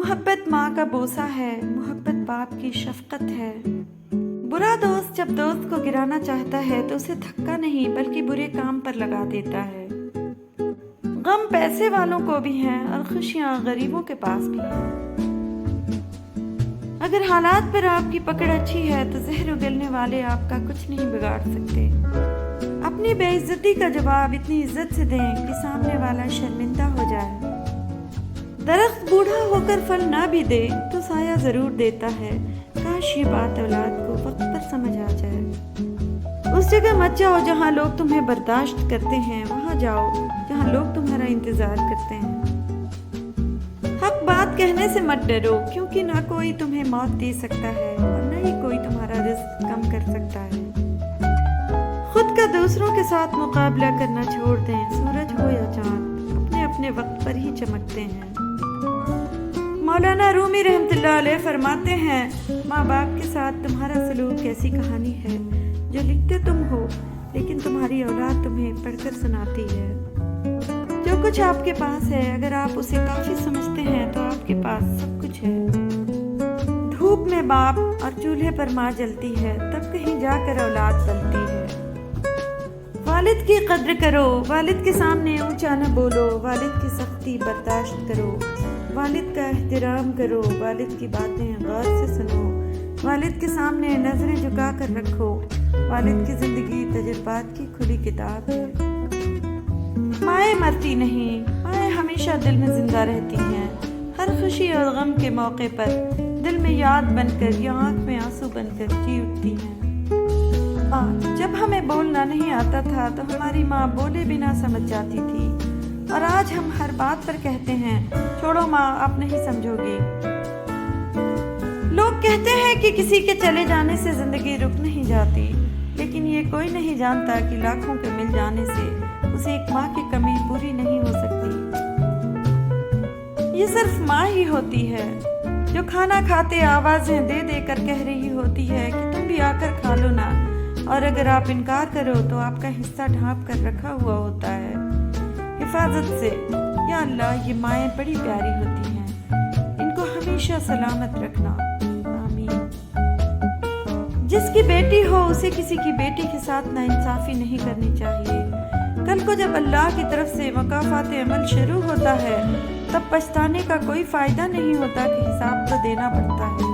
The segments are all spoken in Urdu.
محبت ماں کا بوسہ ہے، محبت باپ کی شفقت ہے۔ برا دوست جب دوست کو گرانا چاہتا ہے تو اسے دھکا نہیں بلکہ برے کام پر لگا دیتا ہے۔ غم پیسے والوں کو بھی ہیں اور خوشیاں غریبوں کے پاس بھی ہیں۔ اگر حالات پر آپ کی پکڑ اچھی ہے تو زہر اگلنے والے آپ کا کچھ نہیں بگاڑ سکتے۔ اپنی بے عزتی کا جواب اتنی عزت سے دیں کہ سامنے والا شرمندہ ہو جائے۔ درخت بوڑھا ہو کر پھل نہ بھی دے تو سایہ ضرور دیتا ہے۔ کاش یہ بات اولاد کو وقت پر سمجھ آ جائے۔ اس جگہ مت جاؤ جہاں لوگ تمہیں برداشت کرتے ہیں، وہاں جاؤ جہاں لوگ تمہارا انتظار کرتے ہیں۔ حق بات کہنے سے مت ڈرو، کیونکہ نہ کوئی تمہیں موت دے سکتا ہے اور نہ ہی کوئی تمہارا رزق کم کر سکتا ہے۔ خود کا دوسروں کے ساتھ مقابلہ کرنا چھوڑ دیں۔ سورج ہو یا چاند اپنے اپنے وقت پر ہی چمکتے ہیں۔ مولانا رومی رحمۃ اللہ علیہ فرماتے ہیں، ماں باپ کے ساتھ تمہارا سلوک ایسی کہانی ہے جو لکھتے تم ہو لیکن تمہاری اولاد تمہیں پڑھ کر سناتی ہے۔ جو کچھ آپ کے پاس ہے اگر آپ اسے کافی سمجھتے ہیں تو آپ کے پاس سب کچھ ہے۔ دھوپ میں باپ اور چولہے پر ماں جلتی ہے، تب کہیں جا کر اولاد بنتی ہے۔ والد کی قدر کرو، والد کے سامنے اونچا نہ بولو، والد کی سختی برداشت کرو، والد کا احترام کرو، والد کی باتیں غور سے سنو، والد کے سامنے نظریں جھکا کر رکھو۔ والد کی زندگی تجربات کی کھلی کتاب ہے۔ مائیں مرتی نہیں، مائیں ہمیشہ دل میں زندہ رہتی ہیں۔ ہر خوشی اور غم کے موقع پر دل میں یاد بن کر یا آنکھ میں آنسو بن کر جی اٹھتی ہیں۔ جب ہمیں بولنا نہیں آتا تھا تو ہماری ماں بولے بنا سمجھ جاتی تھی، اور آج ہم ہر بات پر کہتے ہیں چھوڑو ماں آپ نہیں سمجھو گی۔ لوگ کہتے ہیں کہ کسی کے چلے جانے سے زندگی رک نہیں جاتی، لیکن یہ کوئی نہیں جانتا کہ لاکھوں کے مل جانے سے اسے ایک ماں کی کمی پوری نہیں ہو سکتی۔ یہ صرف ماں ہی ہوتی ہے جو کھانا کھاتے آوازیں دے دے کر کہہ رہی ہوتی ہے کہ تم بھی آ کر کھا لو نا، اور اگر آپ انکار کرو تو آپ کا حصہ ڈھانپ کر رکھا ہوا ہوتا ہے حفاظت سے۔ یا اللہ، یہ مائیں بڑی پیاری ہوتی ہیں، ان کو ہمیشہ سلامت رکھنا، آمین۔ جس کی بیٹی ہو اسے کسی کی بیٹی کے ساتھ ناانصافی نہیں کرنی چاہیے۔ کل کو جب اللہ کی طرف سے مکافات عمل شروع ہوتا ہے تب پچھتانے کا کوئی فائدہ نہیں ہوتا کہ حساب تو دینا پڑتا ہے۔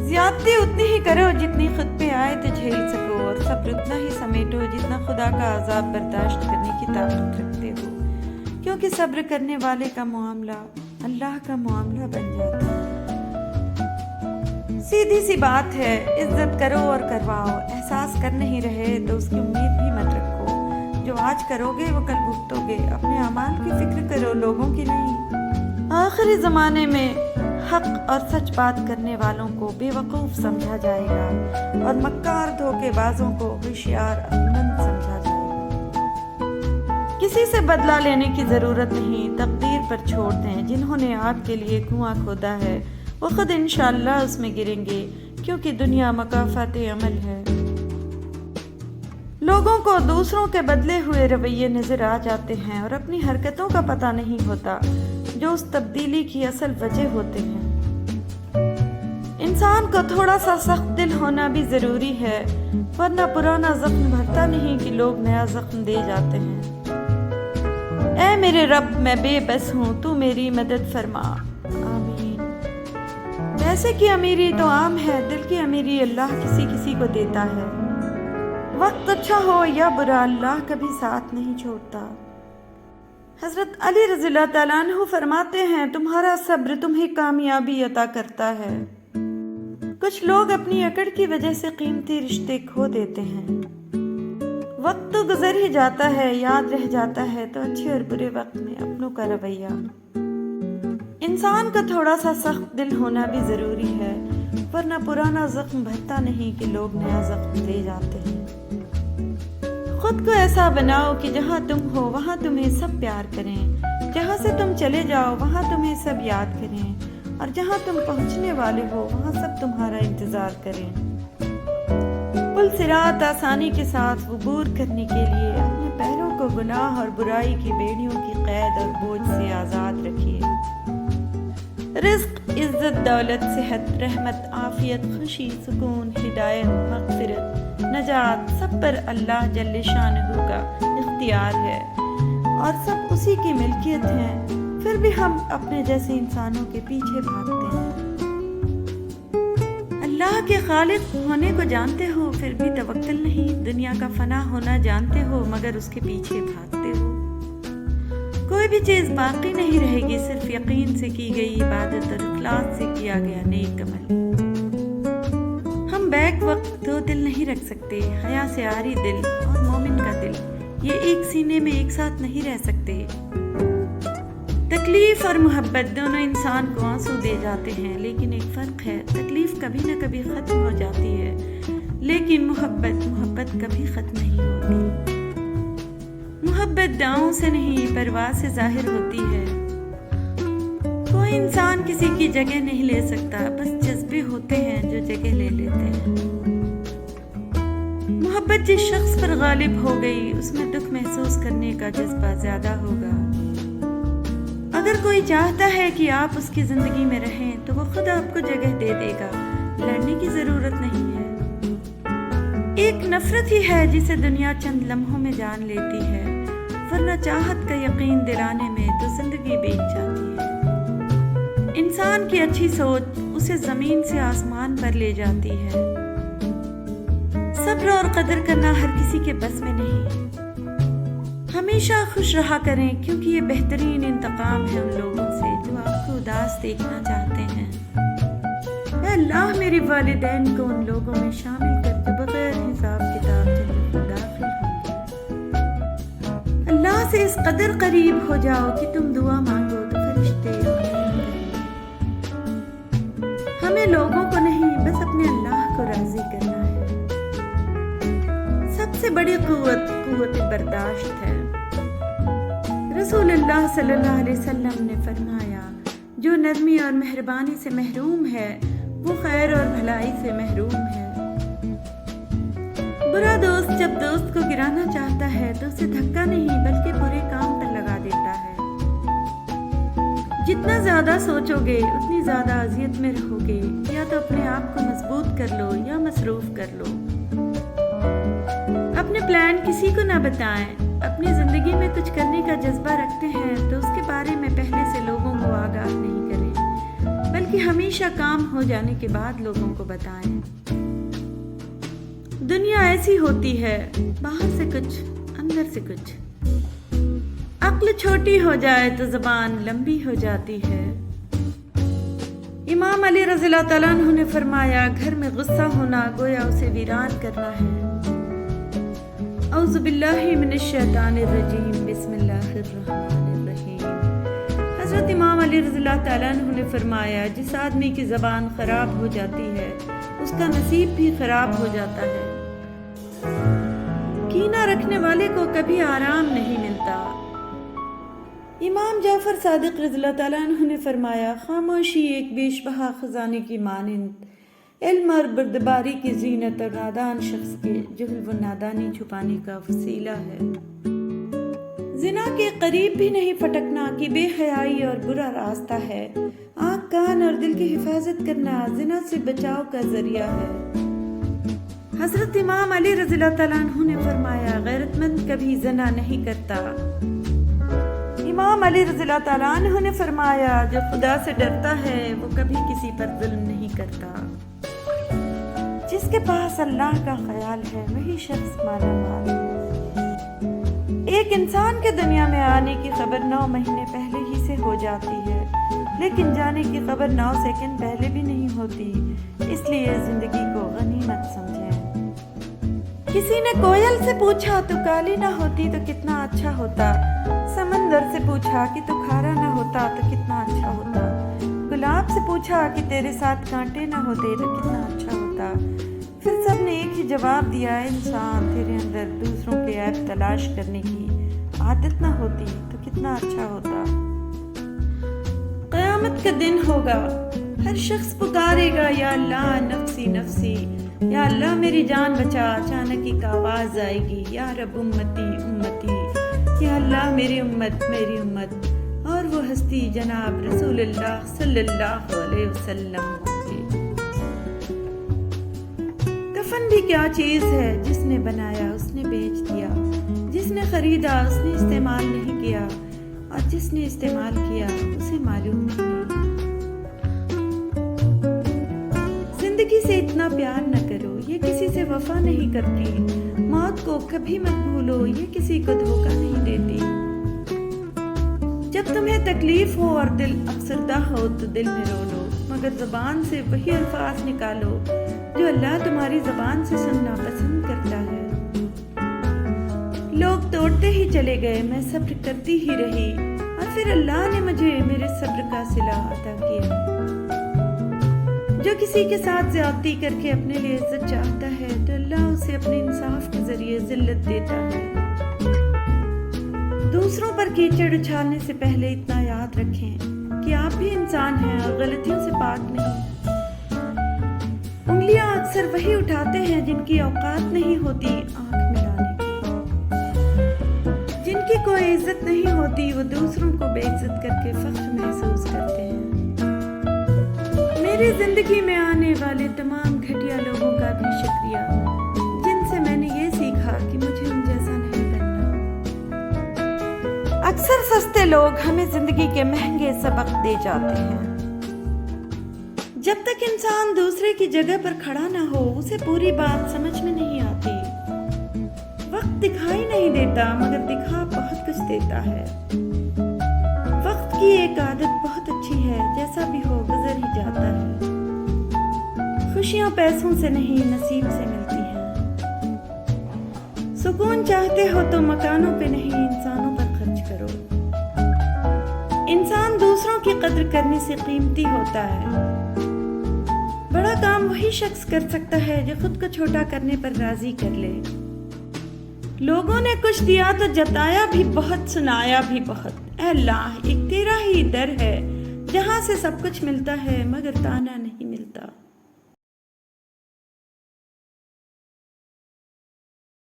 زیادتی اتنی ہی کرو جتنی خود پہ آئے تو جھیل سکو، اور صبر اتنا ہی سمیٹو جتنا خدا کا عذاب برداشت کرنے کی طاقت رکھتے ہو، کیونکہ صبر کرنے والے کا معاملہ اللہ کا معاملہ بن جاتا ہے۔ سیدھی سی بات ہے، عزت کرو اور کرواؤ۔ احساس کر نہیں رہے تو اس کی امید بھی مت رکھو۔ جو آج کرو گے وہ کل بھگتو گے۔ اپنے اعمال کی فکر کرو، لوگوں کی نہیں۔ آخری زمانے میں حق اور سچ بات کرنے والوں کو بے وقوف سمجھا جائے گا، اور مکار دھوکے بازوں کو ہوشیار عقلمند سمجھا جائے گا۔ کسی سے بدلہ لینے کی ضرورت نہیں، تقدیر پر چھوڑ دیں۔ جنہوں نے آپ کے لیے کنواں کھودا ہے وہ خود انشاءاللہ اس میں گریں گے، کیونکہ دنیا مکافات عمل ہے۔ لوگوں کو دوسروں کے بدلے ہوئے رویے نظر آ جاتے ہیں اور اپنی حرکتوں کا پتہ نہیں ہوتا جو اس تبدیلی کی اصل وجہ ہوتے ہیں۔ انسان کو تھوڑا سا سخت دل ہونا بھی ضروری ہے، ورنہ پرانا زخم بھرتا نہیں کہ لوگ نیا زخم دے جاتے ہیں۔ اے میرے رب، میں بے بس ہوں، تو میری مدد فرما، آمین۔ پیسے کی امیری تو عام ہے، دل کی امیری اللہ کسی کسی کو دیتا ہے۔ وقت اچھا ہو یا برا، اللہ کبھی ساتھ نہیں چھوڑتا۔ حضرت علی رضی اللہ تعالیٰ عنہ فرماتے ہیں، تمہارا صبر تمہیں کامیابی عطا کرتا ہے۔ کچھ لوگ اپنی اکڑ کی وجہ سے قیمتی رشتے کھو دیتے ہیں۔ وقت تو گزر ہی جاتا ہے، یاد رہ جاتا ہے تو اچھے اور برے وقت میں اپنوں کا رویہ۔ انسان کا تھوڑا سا سخت دل ہونا بھی ضروری ہے، ورنہ پرانا زخم بھرتا نہیں کہ لوگ نیا زخم دے جاتے ہیں۔ خود کو ایسا بناؤ کہ جہاں تم ہو وہاں تمہیں سب پیار کریں، جہاں سے تم چلے جاؤ وہاں تمہیں سب یاد کریں، اور جہاں تم پہنچنے والے ہو وہاں سب تمہارا انتظار کریں۔ پل صراط آسانی کے ساتھ عبور کرنے کے لیے اپنے پیروں کو گناہ اور برائی کی بیڑیوں کی قید اور بوجھ سے آزاد رکھیے۔ رزق، عزت، دولت، صحت، رحمت، عافیت، خوشی، سکون، ہدایت، مغفرت، نجات سب پر اللہ جل شانہ کا اختیار ہے اور سب اسی کی ملکیت ہیں، پھر بھی ہم اپنے جیسے انسانوں کے پیچھے بھاگتے ہیں۔ اللہ کے خالق ہونے کو جانتے ہو پھر بھی توکل نہیں، دنیا کا فنا ہونا جانتے ہو مگر اس کے پیچھے بھاگتے ہو۔ کوئی بھی چیز باقی نہیں رہے گی، صرف یقین سے کی گئی عبادت اور اخلاص سے کیا گیا نیک عمل۔ ہم بیک وقت دو دل نہیں رکھ سکتے، حیا سے عاری دل اور مومن کا دل، یہ ایک سینے میں ایک ساتھ نہیں رہ سکتے۔ تکلیف اور محبت دونوں انسان کو آنسو دے جاتے ہیں، لیکن ایک فرق ہے، تکلیف کبھی نہ کبھی ختم ہو جاتی ہے، لیکن محبت کبھی ختم نہیں ہوتی۔ محبت دعاؤں سے نہیں، پرواز سے ظاہر ہوتی ہے۔ کوئی انسان کسی کی جگہ نہیں لے سکتا، بس جذبے ہوتے ہیں جو جگہ لے لیتے ہیں۔ محبت جس شخص پر غالب ہو گئی، اس میں دکھ محسوس کرنے کا جذبہ زیادہ ہوگا۔ اگر کوئی چاہتا ہے کہ آپ اس کی زندگی میں رہیں تو وہ خود آپ کو جگہ دے دے گا، لڑنے کی ضرورت نہیں ہے۔ ایک نفرت ہی ہے جسے دنیا چند لمحوں میں جان لیتی ہے، ورنہ چاہت کا یقین دلانے میں تو زندگی بیت جاتی ہے۔ انسان کی اچھی سوچ اسے زمین سے آسمان پر لے جاتی ہے۔ صبر اور قدر کرنا ہر کسی کے بس میں نہیں۔ ہمیشہ خوش رہا کریں، کیونکہ یہ بہترین انتقام ہے ان لوگوں سے جو آپ کو اداس دیکھنا چاہتے ہیں۔ اے اللہ میرے والدین کو ان لوگوں میں شامل کر جو بغیر حساب کتاب جنت میں داخل ہوں گے۔ اللہ سے اس قدر قریب ہو جاؤ کہ تم دعا مانگو تو فرشتے ہمیں لوگوں کو نہیں بس اپنے اللہ کو راضی کرنا ہے۔ سب سے بڑی قوت برداشت ہے۔ رسول اللہ صلی اللہ علیہ وسلم نے فرمایا، جو نرمی اور مہربانی سے محروم ہے وہ خیر اور بھلائی سے محروم ہے۔ برا دوست جب دوست کو گرانا چاہتا ہے تو اسے دھکا نہیں بلکہ برے کام پر لگا دیتا ہے۔ جتنا زیادہ سوچو گے اتنی زیادہ اذیت میں رہو گے، یا تو اپنے آپ کو مضبوط کر لو یا مصروف کر لو۔ اپنے پلان کسی کو نہ بتائیں۔ اپنی زندگی میں کچھ کرنے کا جذبہ رکھتے ہیں تو اس کے بارے میں پہلے سے لوگوں کو آگاہ نہیں کریں، بلکہ ہمیشہ کام ہو جانے کے بعد لوگوں کو بتائیں۔ دنیا ایسی ہوتی ہے، باہر سے کچھ اندر سے کچھ۔ عقل چھوٹی ہو جائے تو زبان لمبی ہو جاتی ہے۔ امام علی رضی اللہ تعالیٰ عنہ نے فرمایا، گھر میں غصہ ہونا گویا اسے ویران کرنا ہے۔ اعوذ باللہ من الشیطان الرجیم، بسم اللہ الرحمن الرحیم۔ حضرت امام علی رضی اللہ تعالیٰ عنہ نے فرمایا، جس آدمی کی زبان خراب ہو جاتی ہے اس کا نصیب بھی خراب ہو جاتا ہے۔ کینہ رکھنے والے کو کبھی آرام نہیں ملتا۔ امام جعفر صادق رضی اللہ تعالیٰ عنہ نے فرمایا، خاموشی ایک بیش بہا خزانے کی مانند، علم اور بردباری کی زینت اور نادان شخص کے جہل و نادانی چھپانے کا وسیلہ ہے۔ زنا کے قریب بھی نہیں پھٹکنا کہ بے حیائی اور برا راستہ ہے۔ آنکھ، کان اور دل کی حفاظت کرنا زنا سے بچاؤ کا ذریعہ ہے۔ حضرت امام علی رضی اللہ تعالیٰ عنہ نے فرمایا، غیرت مند کبھی زنا نہیں کرتا۔ امام علی رضی اللہ تعالیٰ عنہ نے فرمایا، جو خدا سے ڈرتا ہے وہ کبھی کسی پر ظلم نہیں کرتا۔ جس کے پاس اللہ کا خیال ہے وہی شخص مالا مال ہے۔ ایک انسان کے دنیا میں آنے کی خبر 9 مہینے پہلے ہی سے ہو جاتی ہے، لیکن جانے کی خبر 9 سیکنڈ پہلے بھی نہیں ہوتی، اس لیے زندگی کو غنیمت سمجھیں۔ کسی نے کوئل سے پوچھا تو کالی نہ ہوتی تو کتنا اچھا ہوتا، سمندر سے پوچھا کہ تو کھارا نہ ہوتا تو کتنا اچھا ہوتا، گلاب سے پوچھا کہ تیرے ساتھ کانٹے نہ ہوتے تو کتنا اچھا ہوتا۔ پھر سب نے ایک ہی جواب دیا، انسان تیرے اندر دوسروں کے عیب تلاش کرنے کی عادت نہ ہوتی تو کتنا اچھا ہوتا۔ قیامت کا دن ہوگا، ہر شخص پکارے گا، یا اللہ نفسی نفسی، یا اللہ میری جان بچا۔ اچانک ایک آواز آئے گی، یا رب امتی امتی، یا اللہ میری امت میری امت، اور وہ ہستی جناب رسول اللہ صلی اللہ علیہ وسلم ہوں گے۔ کفن بھی کیا چیز ہے، جس نے بنایا اس نے بیچ دیا، جس نے خریدا اس نے استعمال نہیں کیا، اور جس نے استعمال کیا اسے معلوم ہی نہیں۔ زندگی سے اتنا پیار نہ کرو، یہ کسی سے وفا نہیں کرتی۔ موت کو کبھی مت بھولو، یہ کسی کو دھوکہ نہیں دیتی۔ جب تمہیں تکلیف ہو اور دل افسردہ ہو تو دل میں رو لو، مگر زبان سے وہی الفاظ نکالو جو اللہ تمہاری زبان سے سننا پسند کرتا ہے۔ لوگ توڑتے ہی چلے گئے، میں صبر کرتی ہی رہی، اور پھر اللہ نے مجھے میرے صبر کا صلہ عطا کیا۔ جو کسی کے ساتھ زیادتی کر کے اپنے لیے عزت چاہتا ہے تو اللہ اسے اپنے انصاف کے ذریعے ذلت دیتا ہے۔ دوسروں پر کیچڑ اچھالنے سے پہلے اتنا یاد رکھیں کہ آپ بھی انسان ہیں اور غلطیوں سے پاک نہیں۔ انگلیاں اکثر وہی اٹھاتے ہیں جن کی اوقات نہیں ہوتی آنکھ ملانے کی۔ جن کی کوئی عزت نہیں ہوتی وہ دوسروں کو بے عزت کر کے فخر محسوس کرتے ہیں۔ میری زندگی میں آنے والے تمام گھٹیا لوگوں کا بھی شکریہ، جن سے میں نے یہ سیکھا کہ مجھے ان جیسا نہیں بننا۔ اکثر سستے لوگ ہمیں زندگی کے مہنگے سبق دے جاتے ہیں۔ جب تک انسان دوسرے کی جگہ پر کھڑا نہ ہو اسے پوری بات سمجھ میں نہیں آتی۔ وقت دکھائی نہیں دیتا مگر دکھا بہت کچھ دیتا ہے۔ وقت کی ایک عادت بہت اچھی ہے، جیسا بھی ہو گزر ہی جاتا ہے۔ خوشیاں پیسوں سے نہیں نصیب سے ملتی ہیں۔ سکون چاہتے ہو تو مکانوں پہ نہیں انسانوں پر خرچ کرو۔ انسان دوسروں کی قدر کرنے سے قیمتی ہوتا ہے۔ بڑا کام وہی شخص کر سکتا ہے جو خود کو چھوٹا کرنے پر راضی کر لے۔ لوگوں نے کچھ دیا تو جتایا بھی بہت، سنایا بھی بہت۔ اے اللہ، ایک تیرا ہی در ہے جہاں سے سب کچھ ملتا ہے مگر تانا نہیں ملتا۔